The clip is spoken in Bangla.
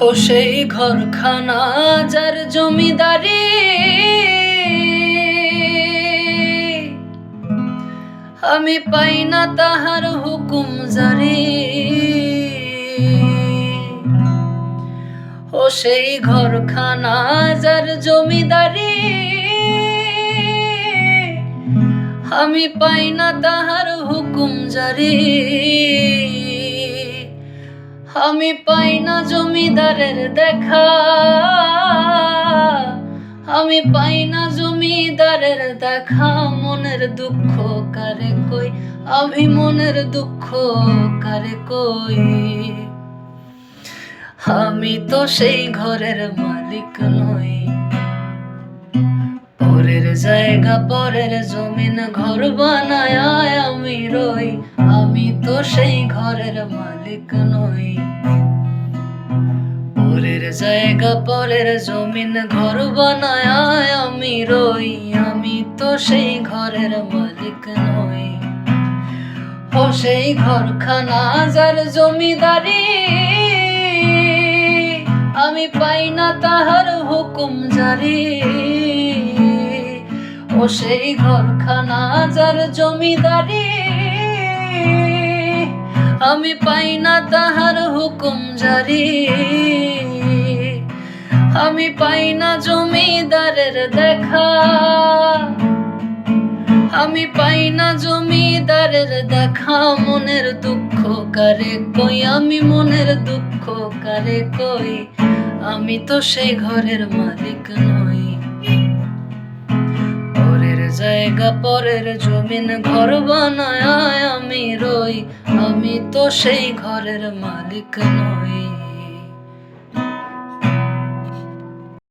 ও সেই ঘরখানা যার জমিদারি, আমি পাই না তাহার হুকুম জারি। ও সেই ঘরখানা যার জমিদারি, আমি পাই না তাহার হুকুম জারি। আমি পাই না জমিদারের দেখা, আমি পাই না জমিদারের দেখা। মনের দুঃখ কারে কই, আমি মনের দুঃখ কারে কই। আমি তো সেই ঘরের মালিক নই, পরের জায়গা পরের জমিন ঘর বানায় আমি রই। আমি তো সেই ঘরের মালিক নই, পরের জায়গা পরের জমিন ঘর বানায় আমি রই। আমি তো সেই ঘরের মালিক নই। ও সেই ঘরখানা যার জমিদারি, আমি পাই না তাহার হুকুম জারি। ও সেই ঘরখানা যার জমিদারি, আমি পাই না তাহার হুকুম জারি। আমি পাই না জমিদারের দেখা, আমি পাই না জমিদারের দেখা। মনের দুঃখ কারে কই, আমি মনের দুঃখ কারে কই। আমি তো সেই ঘরের মালিক নই, পরের জায়গা পরের জমিন ঘর বানায় আমি রই। আমি তো সেই ঘরের মালিক নই।